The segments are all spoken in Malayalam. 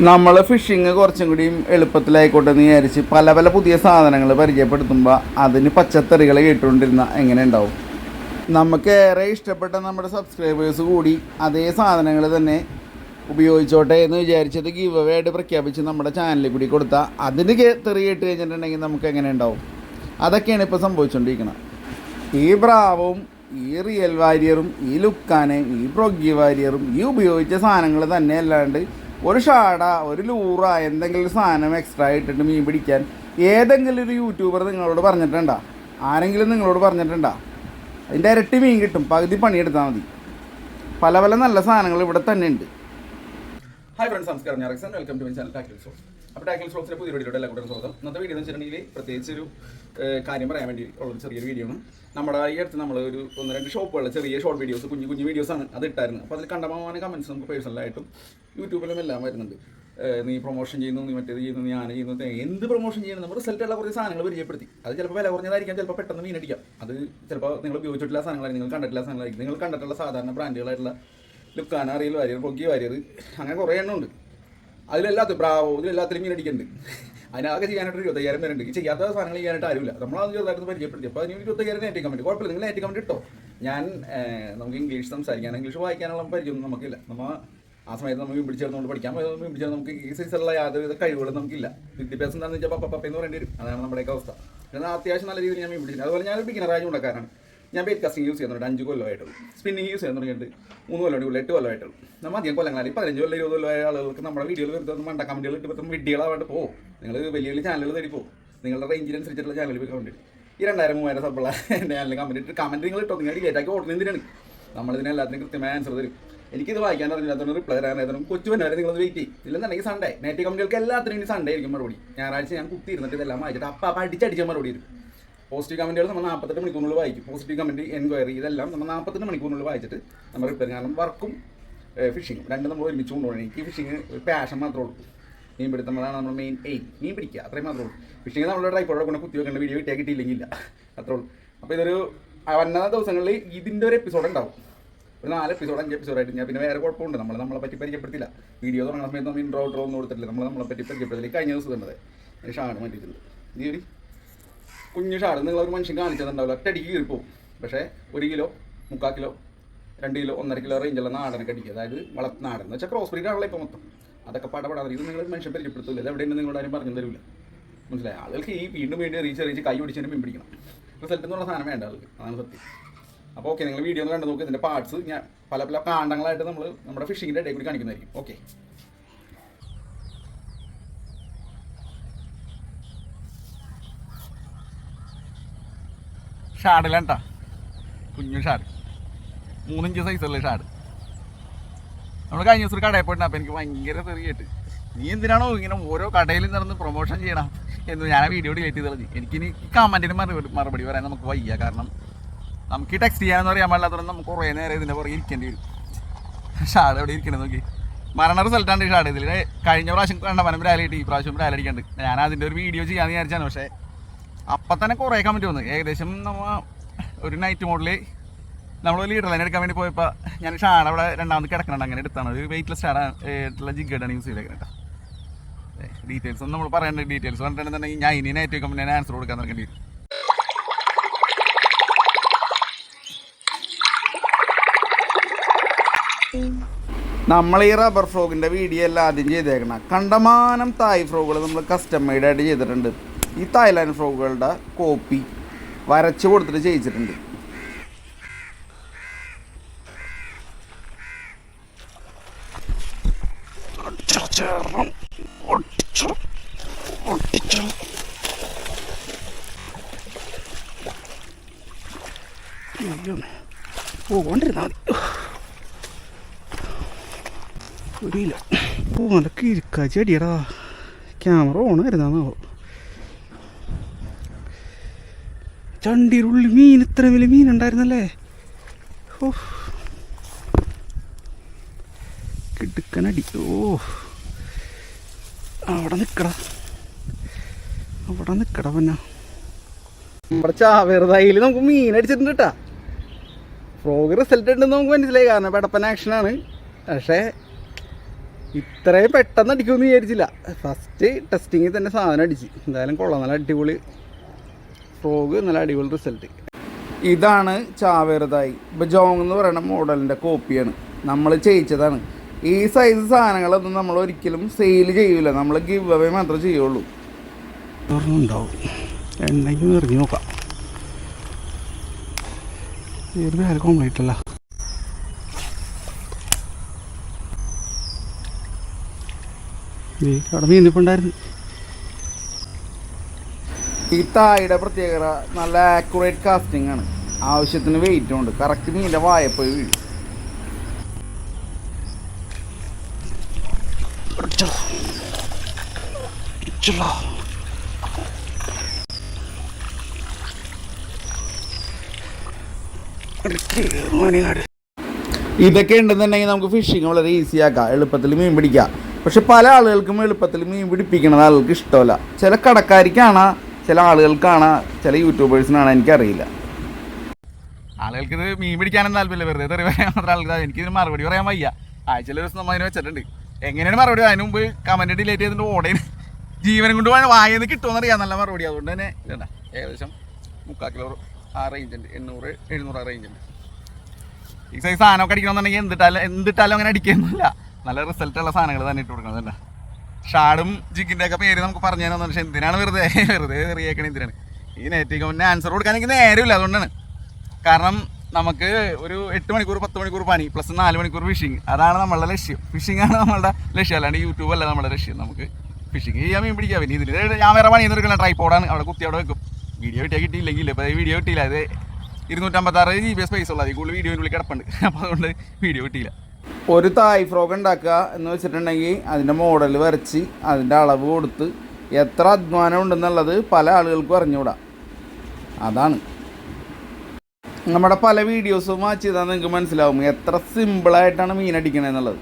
നമ്മൾ ഫിഷിങ് കുറച്ചും കൂടിയും എളുപ്പത്തിലായിക്കോട്ടെ എന്ന് വിചാരിച്ച് പല പല പുതിയ സാധനങ്ങൾ പരിചയപ്പെടുത്തുമ്പോൾ അതിന് പച്ചത്തറികൾ കേട്ടുകൊണ്ടിരുന്ന എങ്ങനെ ഉണ്ടാവും? നമുക്കേറെ ഇഷ്ടപ്പെട്ട നമ്മുടെ സബ്സ്ക്രൈബേഴ്സ് കൂടി അതേ സാധനങ്ങൾ തന്നെ ഉപയോഗിച്ചോട്ടെ എന്ന് വിചാരിച്ചത് ഗീവ് അവേ ആയിട്ട് പ്രഖ്യാപിച്ച് നമ്മുടെ ചാനലിൽ കൂടി കൊടുത്താൽ അതിന് തെറി കേട്ട് കഴിഞ്ഞിട്ടുണ്ടെങ്കിൽ നമുക്ക് എങ്ങനെ ഉണ്ടാവും? അതൊക്കെയാണ് ഇപ്പോൾ സംഭവിച്ചുകൊണ്ടിരിക്കുന്നത്. ഈ ബ്രാവും ഈ റിയൽ വാരിയറും ഈ ലുക്കാനയും ഈ പ്രൊഗ്ഗി വാരിയറും ഈ ഉപയോഗിച്ച സാധനങ്ങൾ തന്നെ അല്ലാണ്ട് ഒരു ഷാഡ ഒരു ലൂറ എന്തെങ്കിലും ഒരു സാധനം എക്സ്ട്രാ ഇട്ടിട്ട് മീൻ പിടിക്കാൻ ഏതെങ്കിലും ഒരു യൂട്യൂബർ നിങ്ങളോട് പറഞ്ഞിട്ടുണ്ടോ? ആരെങ്കിലും നിങ്ങളോട് പറഞ്ഞിട്ടുണ്ടോ? അതിൻ്റെ ഇരട്ടി മീൻ കിട്ടും, പകുതി പണിയെടുത്താൽ മതി. പല പല നല്ല സാധനങ്ങൾ ഇവിടെ തന്നെ ഉണ്ട്. ഹായ് ഫ്രണ്ട്സ്, നമസ്കാരം. ഞാൻ Rexon. Welcome to my channel tackle frogs. അപ്പോൾ ടാക്കിൾ ഫ്ലോഗ്സിൻ്റെ പുതിയ വീഡിയോയുടെ എല്ലാ കൂട്ടരും സ്വാഗതം. ഇന്നത്തെ വീഡിയോ എന്ന് വെച്ചിട്ടുണ്ടെങ്കിൽ പ്രത്യേകിച്ച് ഒരു കാര്യം പറയാൻ വേണ്ടി ഉള്ളൊരു ചെറിയൊരു വീഡിയോ ആണ്. നമ്മുടെ ഈ അടുത്ത് നമ്മൾ ഒരു 1-2 ഷോപ്പുകളിൽ ചെറിയ ഷോർട്ട് വീഡിയോസ്, കുഞ്ഞു വീഡിയോസാണ് അത് ഇട്ടായിരുന്നു. അപ്പോൾ അതിൽ കണ്ടമാന കമൻറ്റ്സ് നമുക്ക് പേഴ്സണലായിട്ടും യൂട്യൂബിലും എല്ലാം വരുന്നുണ്ട്. നീ പ്രൊമോഷൻ ചെയ്യുന്നു, നീ മറ്റേത് ചെയ്യുന്നു, ഞാൻ ചെയ്യുന്നു. എന്ത് പ്രൊമോഷൻ ചെയ്യുന്നു? നമ്മൾ റിസൾട്ടുള്ള കുറച്ച് സാധനങ്ങൾ പരിചയപ്പെടുത്തി. അത് ചിലപ്പോൾ വില കുറഞ്ഞതായിരിക്കാം, ചിലപ്പോൾ പെട്ടെന്ന് മീനടിക്കാം. അത് ചിലപ്പോൾ നിങ്ങൾ ഉപയോഗിച്ചിട്ടുള്ള സാധനങ്ങളായിരിക്കും, നിങ്ങൾ കണ്ടിട്ടുള്ള സാധനങ്ങളായിരിക്കും. നിങ്ങൾ കണ്ടിട്ടുള്ള സാധാരണ ബ്രാൻഡുകളായിട്ടുള്ള ലുക്കാന, റിയൽ വാരിയർ, പൊഗ്ഗി വാരിയർ, അങ്ങനെ കുറേ എണ്ണം ഉണ്ട്. അതിലെല്ലാത്തും ബ്രാവോ, ഇതിലെല്ലാത്തിലും മീൻ അടിക്കുന്നുണ്ട്. അതിനാകെ ചെയ്യാനായിട്ട് 25,000 പേരുണ്ട്. ഈ ചെയ്യാത്ത സാധനങ്ങൾ ചെയ്യാനായിട്ട് ആരുമില്ല. നമ്മളത് ചെറുതായിട്ട് പരിചയപ്പെടുത്തി. അപ്പോൾ അതിന് 25,000 നേറ്റി കമൻറ്റ് കുഴപ്പമില്ല, നിങ്ങൾ നേറ്റി കമൻറ്റ് ഇട്ടോ. നമുക്ക് ഇംഗ്ലീഷ് സംസാരിക്കാനും ഇംഗ്ലീഷ് വായിക്കാനുള്ള പരിചയമൊന്നും നമുക്കില്ല. നമ്മൾ ആ സമയത്ത് നമ്മൾ മീൻ പിടിച്ചേർന്നുകൊണ്ട് പഠിക്കാൻ പോയത് മീൻ പിടിച്ചാൽ നമുക്ക് ഈ സൈസുള്ള യാതൊരുവിധ കഴിവുകളും നമുക്കില്ല. വിദ്യാഭ്യാസം എന്താണെന്ന് വെച്ചാൽ പപ്പയെന്ന് പറയേണ്ടി വരും. അതാണ് നമ്മുടെയൊക്കെ അവസ്ഥ. എന്നാൽ അത്യാവശ്യം നല്ല രീതിയിൽ ഞാൻ മീൻ പിടിച്ചിട്ടുണ്ട്. അതുപോലെ ഞാനൊരു ബിഗിനറായി ഉണ്ടാക്കാനാണ്. ഞാൻ ബേറ്റ് കാസ്റ്റിംഗ് യൂസ് ചെയ്യുന്നുണ്ട് 5 കൊല്ലമായിട്ടുള്ളൂ. സ്പിന്നിങ് യൂസ് ചെയ്യാൻ തുടങ്ങിയിട്ട് 3 കൊല്ലം 8 കൊല്ലമായിട്ടുള്ളൂ. നമ്മൾ അധികം കൊല്ലങ്ങളായി 15 കൊല്ലം 20 കൊല്ലമായ ആളുകൾക്ക് നമ്മുടെ വീഡിയോയിൽ വരുന്ന മണ്ട കമൻറ്റുകൾ ഇട്ട് വിഡ്ഢികളാവാണ്ട് പോകും. നിങ്ങൾ വലിയ വലിയ ചാനലുകൾ തേടി പോകും. നിങ്ങളുടെ റേഞ്ചിനനുസരിച്ചിട്ടുള്ള ചാനൽ പോയി കമൻറ്റ്. ഈ 2000-3000 സബ്ബുള്ള എൻ്റെ ചാനലിൽ കമൻറ്റ് നിങ്ങൾ ഇട്ടോ. നിങ്ങൾ ഡിലേറ്റാക്കി ഓടുന്നതിനാണ്. നമ്മളിതിനെ എല്ലാത്തിനും കൃത്യമായ ആൻസർ തരും. എനിക്കിത് വായിക്കാൻ അറിഞ്ഞാൽ റിപ്ലൈ തരാൻ ഏതായാലും കൊച്ചു വരെ നിങ്ങളത് വെയിറ്റ് ചെയ്യും. ഇല്ലെന്നുണ്ടെങ്കിൽ സൺഡേ നേറ്റി കമൻറ്റുകൾക്ക് എല്ലാത്തിനും ഇനി സൺഡേ ആയിരിക്കും മറുപടി. ഞായറാഴ്ച ഞാൻ കുത്തിയിരുന്നിട്ട് ഇതെല്ലാം വായിച്ചിട്ട് അപ്പം അടിച്ചടിച്ച മറുപടി വരും. പോസിറ്റീവ് കമൻറ്റുകൾ നമ്മൾ 48 മണിക്കൂറിനുള്ളിൽ വായിക്കും. പോസിറ്റീവ് കമൻറ്റ്, എൻക്വയറി, ഇതെല്ലാം നമ്മൾ 48 മണിക്കൂറിനുള്ളിൽ വായിച്ചിട്ട് നമ്മൾ റിപ്ലൈ. കാരണം വർക്കും ഫിഷിങ് രണ്ടും നമ്മൾ ഒരുമിച്ച് കൊണ്ടുപോകണം. എനിക്ക് ഫിഷിങ് പാഷൻ മാത്രമേ ഉള്ളൂ. മീൻ പിടുത്തമാണ് നമ്മുടെ മെയിൻ എയിം. മീൻ പിടിക്കുക, അത്രയും മാത്രമേ ഉള്ളൂ. ഫിഷിങ് നമ്മുടെ ട്രൈപ്പോടെ കൊണ്ട് കുത്തി വെക്കേണ്ട, വീഡിയോ കിട്ടിയില്ലെങ്കിൽ അത്രേ ഉള്ളൂ. അപ്പോൾ ഇതൊരു വന്ന ദിവസങ്ങളിൽ ഇതിൻ്റെ ഒരു എപ്പിസോഡ് ഉണ്ടാവും. ഒരു 4 എപ്പിസോഡ് 5 എപ്പിസോഡായിട്ട് ഞാൻ പിന്നെ വേറെ കുഴപ്പമുണ്ട്. നമ്മളെ പറ്റി പരിചയപ്പെടുത്തില്ല. വീഡിയോ തുടങ്ങുന്ന സമയത്ത് നമ്മൾ ഇൻട്രോ ഒന്നും കൊടുത്തിട്ടില്ല. നമ്മളെ പറ്റി പരിചയപ്പെടുത്തില്ല. കഴിഞ്ഞ ദിവസം ഉണ്ടത് ഷാണ് മാറ്റിയിട്ടുണ്ട്. ഈ ഒരു കുഞ്ഞു ഷാട് നിങ്ങളൊരു മനുഷ്യൻ കാണിച്ചതുണ്ടാവില്ല, ഒറ്റയടിക്ക് കീറിപ്പോവും. പക്ഷേ 1 കിലോ, 3/4 കിലോ, 2 കിലോ, 1.5 കിലോ റേഞ്ചുള്ള നാടനൊക്കെ അടിക്കുക. അതായത് നാടൻ എന്ന് വെച്ചാൽ ക്രോസ് ബ്രീഡ് ആണല്ലോ ഇപ്പോൾ മൊത്തം. അതൊക്കെ പടപെടാതെ ഇത് നിങ്ങൾ മനുഷ്യൻ പരിചയപ്പെടുത്തില്ല. ഇത് എവിടെയുണ്ട് നിങ്ങളോട് ആരും പറഞ്ഞു തരില്ല. മനസ്സിലായി? ആളുകൾക്ക് ഈ വീണ്ടും റീച്ച് കൈ പിടിച്ചതിന് മീൻ പിടിക്കണം. റിസൾട്ട് എന്നുള്ള സാധനം വേണ്ട ആൾക്ക്. അതാണ് സത്യം. അപ്പോൾ ഓക്കെ, നിങ്ങൾ വീഡിയോ ഒന്ന് കണ്ടു നോക്കി. ഇതിൻ്റെ പാർട്സ് ഞാൻ പല പല കാണ്ഡങ്ങളായിട്ട് നമ്മൾ നമ്മുടെ ഫിഷിങ്ങിൻ്റെ ഇടയിൽ കൂടി കാണിക്കുന്നതായിരിക്കും. ഓക്കെ, ഷാഡിലാണ്ടാ കുഞ്ഞു ഷാഡ്, 3 ഇഞ്ച് സൈസുള്ള ഷാഡ്. നമ്മൾ കഴിഞ്ഞ ദിവസം ഒരു കടയിൽ പോയിട്ട് അപ്പോൾ എനിക്ക് ഭയങ്കര തെറിയായിട്ട്, നീ എന്തിനാണോ ഇങ്ങനെ ഓരോ കടയിൽ നടന്ന് പ്രൊമോഷൻ ചെയ്യണം എന്ന് ഞാൻ ആ വീഡിയോ ഡിലീറ്റ് ചെയ്ത് കളഞ്ഞു. എനിക്കിനി കമൻറ്റിന് മറുപടി പറയാൻ നമുക്ക് വയ്യ. കാരണം നമുക്ക് ഈ ടെക്സ്റ്റ് ചെയ്യാമെന്ന് പറയാൻ പാടില്ലാത്തതുകൊണ്ട് നമുക്ക് കുറേ നേരം ഇതിൻ്റെ പുറകെ ഇരിക്കേണ്ടി വരും. ഷാഡ് എവിടെ ഇരിക്കണം നോക്കി. മരണ റിസൾട്ടാണ് ഈ ഷാഡ്. ഇതിൽ കഴിഞ്ഞ പ്രാവശ്യം കണ്ടമാനം ബ്രാലിയിട്ട് ഈ പ്രാവശ്യം ബ്രാലടിക്കണ്ട്. ഞാൻ അതിൻ്റെ ഒരു വീഡിയോ ചെയ്യാമെന്ന് വിചാരിച്ചാണ്. പക്ഷേ അപ്പം തന്നെ കുറേ കമൻറ്റ് വന്നു. ഏകദേശം നമ്മൾ ഒരു നൈറ്റ് മോഡിൽ നമ്മൾ ലീഡർ ലൈൻ എടുക്കാൻ വേണ്ടി പോയപ്പോൾ ഞാൻ ഷാഡ് അവിടെ രണ്ടാമത് കിടക്കുന്നുണ്ട്. അങ്ങനെ എടുത്താണ്. ഒരു വെയിറ്റ്ലെസ് ഷാഡായിട്ടുള്ള ജിഗഡാണ് യൂസ് ചെയ്തേക്കുന്നത് കേട്ടോ. ഡീറ്റെയിൽസ് ഒന്നും നമ്മൾ പറയേണ്ട. ഡീറ്റെയിൽസ് പറഞ്ഞിട്ടുണ്ടെന്നുണ്ടെങ്കിൽ ഞാൻ ഇനി നൈറ്റ് വെക്കുമ്പോൾ ഞാൻ ആൻസർ കൊടുക്കാൻ തുടങ്ങേണ്ടി വരും. നമ്മൾ ഈ റബ്ബർ ഫ്രോഗിൻ്റെ വീഡിയോ എല്ലാം ആദ്യം ചെയ്തേക്കണം. കണ്ടമാനം തായ് ഫ്രോഗുകൾ നമ്മൾ കസ്റ്റം മെയ്ഡായിട്ട് ചെയ്തിട്ടുണ്ട്. ഈ തായ്ലാൻഡ് ഫ്രോഗുകളുടെ കോപ്പി വരച്ച് കൊടുത്തിട്ട് ചെയ്യിച്ചിട്ടുണ്ട്. പോകൊണ്ടിരുന്നാ മതി. 1 കിലോ ഓനൊക്കെ ഇരിക്കാ ചെടിയടാ. ക്യാമറ ഓണായിരുന്നാവോ? ചണ്ടിയിലുള്ളിൽ മീൻ, ഇത്ര വലിയ മീനുണ്ടായിരുന്നല്ലേ. ഓ, കിടുക്കനടി. ഓ, അവിടെ നിൽക്കടാ പിന്നെ നമ്മുടെ ചാവേറുതായിൽ നമുക്ക് മീൻ അടിച്ചിട്ടുണ്ട് കേട്ടാ. ഫ്രോഗ് റിസൾട്ട് ഉണ്ടെന്ന് നമുക്ക് മനസ്സിലായി. കാരണം പെടപ്പൻ ആക്ഷനാണ്. പക്ഷേ ഇത്രയും പെട്ടെന്ന് അടിക്കുമെന്ന് വിചാരിച്ചില്ല. ഫസ്റ്റ് ടെസ്റ്റിങ്ങിൽ തന്നെ സാധനം അടിച്ച്. എന്തായാലും കൊള്ളാം, നല്ല അടിപൊളി ഫ്രോഗ്, നല്ല അടിപൊളി റിസൾട്ട്. ഇതാണ് ചാവേറുതായി ബജോങ് എന്ന് പറയുന്ന മോഡലിൻ്റെ കോപ്പിയാണ്, നമ്മൾ ചെയ്യിച്ചതാണ്. ഈ സൈസ് സാധനങ്ങളൊന്നും നമ്മൾ ഒരിക്കലും സെയിൽ ചെയ്യൂല, നമ്മൾ ഗിവ് അവേ മാത്രമേ ചെയ്യുള്ളൂ. ഉണ്ടാവും എണ്ണയ്ക്ക് നിറഞ്ഞു നോക്കാം. ഏത് വേറെ കംപ്ലീറ്റ് അല്ല. അവിടെ മീനിപ്പുണ്ടായിരുന്നു. ഈ തായുടെ പ്രത്യേകത നല്ല ആക്യുറേറ്റ് കാസ്റ്റിംഗ് ആണ്, ആവശ്യത്തിന് വെയിറ്റും ഉണ്ട്. കറക്റ്റ് മീനിൻ്റെ വായപ്പോയി വീഴും. ഇതൊക്കെ ഉണ്ടെന്നുണ്ടെങ്കിൽ നമുക്ക് ഫിഷിങ് വളരെ ഈസി ആക്കാം, എളുപ്പത്തിൽ മീൻ പിടിക്കാം. പക്ഷെ പല ആളുകൾക്കും എളുപ്പത്തിൽ മീൻ പിടിപ്പിക്കണത് ആളുകൾക്ക് ഇഷ്ടമല്ല. ചില കടക്കാർക്കാണ്, ചില ആളുകൾക്കാണ്, ചില യൂട്യൂബേഴ്സിനാണ്, എനിക്കറിയില്ല. ആളുകൾക്ക് ഇത് മീൻ പിടിക്കാനും താല്പര്യമില്ല, വെറുതെ തെറി പറയാൻ മാത്രം ആളുകൾ. എനിക്കിതിന് മറുപടി പറയാൻ വയ്യ. ആഴ്ചയിൽ ദിവസം നമ്മൾ അതിന് വെച്ചിട്ടുണ്ട്. എങ്ങനെയാണ് മറുപടി? അതിന് മുമ്പ് കമൻറ്റ് ഡിലേറ്റ് ചെയ്തിട്ട് ഓടേന് ജീവനം കൊണ്ട് വായന്ന് കിട്ടുമെന്ന് അറിയാം നല്ല മറുപടി. അതുകൊണ്ട് തന്നെ ഇതണ്ട ഏകദേശം 3/4 കിലോ ആ റേഞ്ച് ഉണ്ട്, 800-700 ആ റേഞ്ച് ഉണ്ട്. ഈ സൈസ് സാധനമൊക്കെ അടിക്കണമെന്നുണ്ടെങ്കിൽ എന്തിട്ടാലും അങ്ങനെ അടിക്കുന്നില്ല, നല്ല റിസൾട്ടുള്ള സാധനങ്ങൾ തന്നെ ഇട്ട് കൊടുക്കണം. അതല്ല ഷാഡും ജിഗിൻ്റെ ഒക്കെ പേര് നമുക്ക് പറഞ്ഞു തരാമെന്ന്. പക്ഷേ എന്തിനാണ് വെറുതെ റിയേക്കണേ? എന്തിനാണ് ഈ നെഗറ്റീവ് കമൻറ്റിന് ആൻസർ കൊടുക്കാൻ എനിക്ക് നേരമില്ല. അതുകൊണ്ടാണ്. കാരണം നമുക്ക് ഒരു 8 മണിക്കൂർ 10 മണിക്കൂർ പണി പ്ലസ് 4 മണിക്കൂർ ഫിഷിങ്, അതാണ് നമ്മളുടെ ലക്ഷ്യം. ഫിഷിംഗ് ആണ് നമ്മളുടെ ലക്ഷ്യം, അല്ലാണ്ട് യൂട്യൂബ് അല്ല നമ്മുടെ ലക്ഷ്യം. നമുക്ക് ഫിഷിങ് ചെയ്യാൻ മീൻ പിടിക്കാം. പിന്നെ ഇതിൽ ഞാൻ വേറെ പണി എടുക്കില്ല, ട്രൈപോഡാണ് അവിടെ കുത്തി അവിടെ വെക്കും. വീഡിയോ കിട്ടിയാൽ കിട്ടിയില്ലെങ്കിൽ ഇപ്പോൾ വീഡിയോ കിട്ടിയില്ല. അത് 256 GB സ്പേസ് ഉള്ളത്, അതിൽ കൂടുതൽ വീഡിയോയിനുള്ളിൽ കിടപ്പുണ്ട്. അപ്പോൾ അതുകൊണ്ട് വീഡിയോ കിട്ടിയില്ല. ഒരു തായ് ഫ്രോഗ് ഉണ്ടാക്കുക എന്ന് വെച്ചിട്ടുണ്ടെങ്കിൽ അതിൻ്റെ മോഡൽ വരച്ച് അതിൻ്റെ അളവ് കൊടുത്ത് എത്ര അധ്വാനം ഉണ്ടെന്നുള്ളത് പല ആളുകൾക്കും അറിഞ്ഞുകൂടാ. അതാണ് നമ്മുടെ പല വീഡിയോസും വാച്ച് ചെയ്താൽ നിങ്ങൾക്ക് മനസ്സിലാവും എത്ര സിമ്പിളായിട്ടാണ് മീൻ അടിക്കണമെന്നുള്ളത്.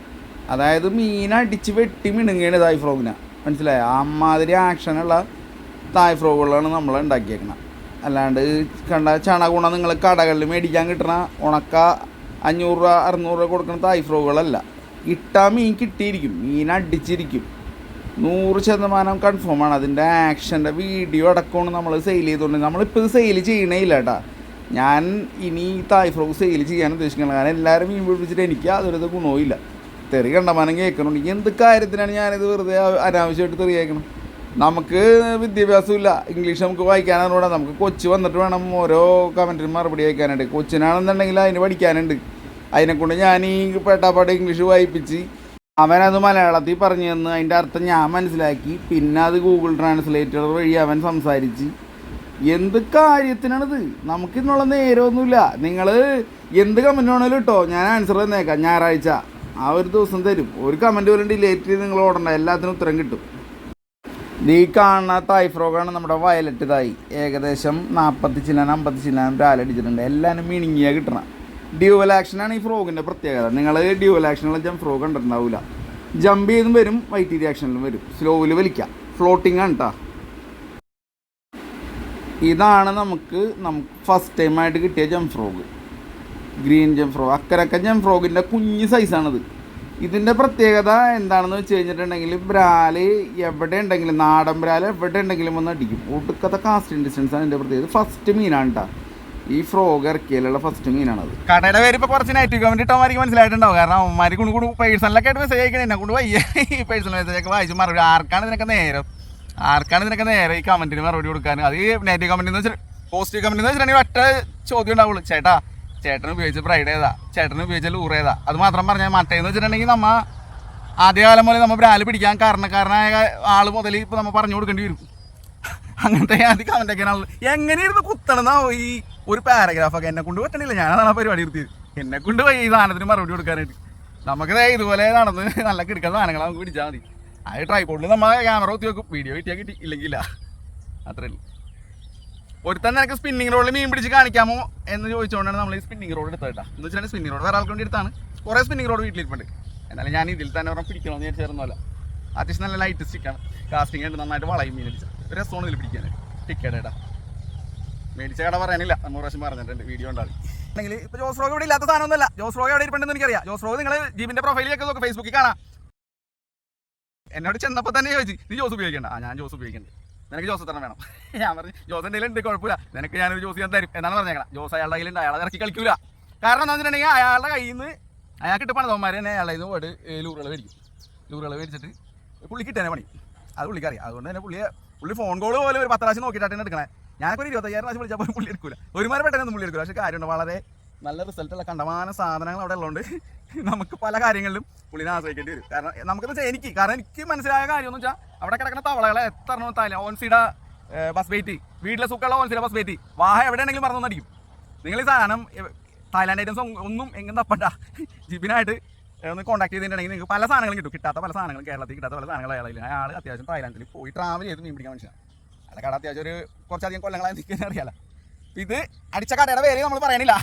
അതായത് മീൻ അടിച്ച് വെട്ടി മിണുങ്ങയാണ് തായ് ഫ്രോഗിനെ, മനസ്സിലായോ? അമ്മാതിരി ആക്ഷനുള്ള തായ് ഫ്രോഗുകളാണ് നമ്മൾ ഉണ്ടാക്കിയേക്കണം. അല്ലാണ്ട് കണ്ട ചണകുണ നിങ്ങൾ കടകളിൽ മേടിക്കാൻ കിട്ടണ ഉണക്ക 500 രൂപ 600 രൂപ കൊടുക്കുന്ന തായ് ഫ്രോഗുകളല്ല. ഇട്ടാൽ മീൻ കിട്ടിയിരിക്കും, മീൻ അടിച്ചിരിക്കും, 100% കൺഫേമാണ്. അതിൻ്റെ ആക്ഷൻ്റെ വീഡിയോ അടക്കമാണ് നമ്മൾ സെയിൽ ചെയ്തുകൊണ്ട്. നമ്മളിപ്പോൾ ഇത് സെയിൽ ചെയ്യണേ ഇല്ല കേട്ടോ. ഞാൻ ഇനി തായ് ഫ്രോഗ് സെയിൽ ചെയ്യാൻ ഉദ്ദേശിക്കുന്നത്. കാരണം എല്ലാവരും മീൻ പിടിപ്പിച്ചിട്ട് എനിക്ക് അതൊരു ഗുണവും ഇല്ല. തെറി കണ്ടമാനം കേൾക്കണുണ്ട്. എന്ത് കാര്യത്തിനാണ് ഞാനിത് വെറുതെ അനാവശ്യമായിട്ട് തെറി കേൾക്കണം? നമുക്ക് വിദ്യാഭ്യാസമില്ല, ഇംഗ്ലീഷ് നമുക്ക് വായിക്കാനറിഞ്ഞൂടാ. നമുക്ക് കൊച്ചു വന്നിട്ട് വേണം ഓരോ കമൻറ്റിനും മറുപടി അയക്കാനായിട്ട്. കൊച്ചിനാണെന്നുണ്ടെങ്കിൽ അതിന് പഠിക്കാനുണ്ട്. അതിനെക്കൊണ്ട് ഞാൻ ഈ പേട്ടാപ്പാട്ട് ഇംഗ്ലീഷ് വായിപ്പിച്ച് അവനത് മലയാളത്തിൽ പറഞ്ഞു തന്ന് അതിൻ്റെ അർത്ഥം ഞാൻ മനസ്സിലാക്കി. പിന്നെ അത് ഗൂഗിൾ ട്രാൻസ്ലേറ്റർ വഴി അവൻ സംസാരിച്ച്. എന്ത് കാര്യത്തിനാണിത്? നമുക്കിന്നുള്ള നേരമൊന്നുമില്ല. നിങ്ങൾ എന്ത് കമൻറ്റ് വേണമെങ്കിലും ഇട്ടോ, ഞാൻ ആൻസർ തന്നേക്കാം. ഞായറാഴ്ച ആ ഒരു ദിവസം തരും. ഒരു കമൻറ്റ് പോലും ഡിലേറ്റ് ചെയ്ത് നിങ്ങൾ ഓടണ്ട, എല്ലാത്തിനും ഉത്തരം കിട്ടും. ഈ കാണുന്ന തായ് ഫ്രോഗാണ് നമ്മുടെ വയലറ്റ് തായ്. ഏകദേശം 40 ചില്ലാനും 50 ചില്ലാനും രാലടിച്ചിട്ടുണ്ട്. എല്ലാവരും മിണിങ്ങിയാണ് കിട്ടണം. ഡ്യുവൽ ആക്ഷനാണ് ഈ ഫ്രോഗിൻ്റെ പ്രത്യേകത. നിങ്ങൾ ഡ്യുവൽ ആക്ഷനുള്ള ജംപ് ഫ്രോഗ് കണ്ടിട്ടുണ്ടാവില്ല. ജമ്പ് ചെയ്തും വരും, വൈറ്റ് റിയാക്ഷനിലും വരും. സ്ലോവിൽ വലിക്കാം, ഫ്ലോട്ടിങ് ആണ് കേട്ടോ. ഇതാണ് നമുക്ക് ഫസ്റ്റ് ടൈമായിട്ട് കിട്ടിയ jump frog, green jump frog. അക്കരക്ക ജംപ് ഫ്രോഗിൻ്റെ കുഞ്ഞ് സൈസാണിത്. ഇതിൻ്റെ പ്രത്യേകത എന്താണെന്ന് വെച്ച് കഴിഞ്ഞിട്ടുണ്ടെങ്കിൽ ബ്രാല് എവിടെ ഉണ്ടെങ്കിലും, നാടൻ ബ്രാല് എവിടെ ഉണ്ടെങ്കിലും ഒന്ന് അടിക്കും. ഒടുക്കത്തെ കാസ്റ്റിംഗ് ഡിസ്റ്റൻസാണ് ഇതിൻ്റെ പ്രത്യേകത. ഫസ്റ്റ് മീനാണ് കേട്ടോ ഈ ഫ്രോഗ് ഇറക്കിയാലുള്ള ഫസ്റ്റ് മീനാണത്. കടയുടെ പേര് ഇപ്പോൾ കുറച്ച് നെഗറ്റീവ് കമൻറ്റ് ഇട്ടവന്മാർക്ക് മനസ്സിലായിട്ടുണ്ടാവും. കാരണം അവന്മാർ കൊണ്ട് പേഴ്സണലൊക്കെ ആയിട്ട് മെസ്സേജ് അയക്കണേ, എന്നെ കൊണ്ട് വയ്യ ഈ പേഴ്സണൽ മെസ്സേജൊക്കെ വായിച്ച് മറുപടി. ആർക്കാണ് ഇതിനൊക്കെ നേരം ഈ കമൻറ്റിന് മറുപടി കൊടുക്കാൻ? അത് നെഗറ്റീവ് കമൻറ്റ് എന്ന് വെച്ചാൽ പോസിറ്റീവ് കമൻറ്റ് എന്ന് വെച്ചിട്ടുണ്ടെങ്കിൽ ഒറ്റ ചോദ്യം ഉണ്ടാവുള്ളൂ. ചേട്ടന് ഉപയോഗിച്ച ബ്രൈഡ് ഏതാ, ചേട്ടന് ഉപയോഗിച്ച ലൂറ് ഏതാ, അത് മാത്രം പറഞ്ഞാൽ മറ്റേന്ന് വെച്ചിട്ടുണ്ടെങ്കിൽ നമ്മൾ ആദ്യകാലം പോലെ നമ്മൾ ബ്രാല് പിടിക്കാൻ കാരണക്കാരനായ ആൾ മുതൽ ഇപ്പോൾ നമ്മൾ പറഞ്ഞു കൊടുക്കേണ്ടി വരും. അങ്ങനത്തെ ആദ്യം കമൻറ്റൊക്കെ ആണല്ലോ. എങ്ങനെയായിരുന്നു കുത്തണമെന്നാവോ ഈ ഒരു പാരഗ്രാഫൊക്കെ? എന്നെ കൊണ്ട് പറ്റണില്ല, ഞാനതാണ് ആ പരിപാടി നിർത്തിയത്. എന്നെ കൊണ്ട് പോയി ഈ സാധനത്തിന് മറുപടി കൊടുക്കാനായിട്ട്. നമുക്ക് ഇതുപോലെ നടന്ന് നല്ല കിടക്കുന്ന സാധനങ്ങൾ നമുക്ക് പിടിച്ചാൽ മതി. അത് ട്രൈപോഡിൽ നമ്മൾ ക്യാമറ കുത്തി വെക്കും, വീഡിയോ കിട്ടിയാൽ കിട്ടി, ഇല്ലെങ്കില്ല. അത്രേ ഉള്ളൂ. ഒരുത്തൻ നിനക്ക് സ്പിന്നിങ് റോഡിൽ മീൻ പിടിച്ച് കാണിക്കാമോ എന്ന് ചോദിച്ചുകൊണ്ടാണ് നമ്മൾ ഈ സ്പിന്നിങ് റോഡ് എടുത്തത് കേട്ടോ. എന്ന് വെച്ചാൽ സ്പിന്നിങ് റോഡ് വേറെ ആൾക്കൊണ്ട് എടുത്താണ്. കുറേ സ്പിന്നിങ് റോഡ് വീട്ടിലിരിപ്പുണ്ട്. എന്നാലും ഞാൻ ഇതിൽ തന്നെ ഒരെണ്ണം പിടിക്കണമെന്ന് വിചാരിച്ചിരുന്നല്ല. അത്യാവശ്യം നല്ല ലൈറ്റ് സ്റ്റിക്കാണ്, കാസ്റ്റിംഗ് ഉണ്ട്, നന്നായിട്ട് വളയും മീൻ അടിച്ചാൽ ഒരു രസമാണ് ഇതിൽ പിടിക്കാനായിട്ട്. ടിക്കറ്റ് കേട്ടാ മേടിച്ച കട പറയാനില്ല, നമ്മൾ പ്രാവശ്യം പറഞ്ഞിട്ടുണ്ട്, വീഡിയോ ഉണ്ടാവും. അല്ലെങ്കിൽ ഇപ്പോൾ ജോസ് റോഗ് ഇവിടെ ഇല്ലാത്ത സാധനമൊന്നുമല്ല. ജോസ് റോഗ് എവിടെ ഇരിപ്പുണ്ടെന്ന് എനിക്കറിയാം. ജോസ് റോഗ് നിങ്ങൾ ജീബിൻ്റെ പ്രൊഫൈലിലേക്ക് നോക്ക്, ഫേസ്ബുക്കിൽ കാണാം. എന്നോട് ചെന്നപ്പോൾ തന്നെ ചോദിച്ചു നീ ജോസ് ഉപയോഗിക്കണ്ട. ഞാൻ ജോസ് ഉപയോഗിക്കണ്ട, നിനക്ക് ജോസ് തന്നെ വേണം. ഞാൻ പറഞ്ഞു ജോസ് എൻ്റെ കയ്യിലുണ്ട്, കുഴപ്പമില്ല, നിനക്ക് ഞാനൊരു ജോസ് ഞാൻ തരും എന്നാണ് പറഞ്ഞേക്കണം. ജോസ് അയാളുടെ കയ്യിലുണ്ട്, അയാളെ ഇറക്കി കളിക്കൂല. കാരണം എന്താ വെച്ചിട്ടുണ്ടെങ്കിൽ അയാളുടെ കയ്യിൽ നിന്ന് അയാൾക്ക് ഇട്ട് പണിതവന്മാർ തന്നെ അയാളുടെ നിന്ന് പോയിട്ട് ലൂറുകൾ മേടിക്കും. ലൂറുകൾ മേടിച്ചിട്ട് പുള്ളിക്ക് ഇട്ടേനെ പണി, അത് പുള്ളിക്കറിയാം. അതുകൊണ്ട് തന്നെ പുള്ളി ഫോൺ കോൾ പോലെ ഒരു 10 പ്രാവശ്യം നോക്കിയിട്ടാണ് എടുക്കണേ. ഞാനൊക്കെ ഒരു 25,000 പ്രാവശ്യം വിളിച്ചപ്പോൾ പുള്ളി എടുക്കില്ല, ഒരുമാതിരി പെട്ടെന്ന് പുള്ളി എടുക്കില്ല. പക്ഷേ കാര്യമുണ്ട്, വളരെ നല്ല റിസൾട്ടുള്ള കണ്ടമാന സാധനങ്ങൾ അവിടെ ഉള്ളതുകൊണ്ട് നമുക്ക് പല കാര്യങ്ങളിലും പുള്ളിനെ ആശ്രയിക്കേണ്ടി വരും. കാരണം നമുക്കെന്ന് വെച്ചാൽ എനിക്ക് മനസ്സിലായ കാര്യം എന്ന് വെച്ചാൽ അവിടെ കിടക്കുന്ന തവളകളെ എത്ര എണ്ണം ഓൺസീഡ ബസ് വെയിറ്റ്, വീട്ടിലെ സുഖമുള്ള ഓൺസീഡ ബസ് വെയിറ്റ്, വാഹ എവിടെയാണെങ്കിലും പറഞ്ഞൊന്നടിക്കും. നിങ്ങൾ ഈ സാധനം തായ്ലാൻഡ് ഐറ്റംസ് ഒന്നും എങ്ങനെ തപ്പണ്ട, ജിബിനായിട്ട് ഒന്ന് കോൺടാക്ട് ചെയ്തിട്ടുണ്ടെങ്കിൽ നിങ്ങൾക്ക് പല സാധനങ്ങളും കിട്ടും. കിട്ടാത്ത പല സാധനങ്ങളും, കേരളത്തിൽ കിട്ടാത്ത പല സാധനങ്ങൾ അയാൾ അത്യാവശ്യം തായ്ലാൻഡിൽ പോയി ട്രാവൽ ചെയ്ത് മീൻ പിടിക്കാൻ മനുഷ്യനാണ്. അയാളെ കട അത്യാവശ്യം കുറച്ചധികം കൊല്ലങ്ങളായി നിൽക്കാൻ അറിയാലോ. ഇത് അടിച്ച കടയുടെ പേര് നമ്മൾ പറയണില്ല,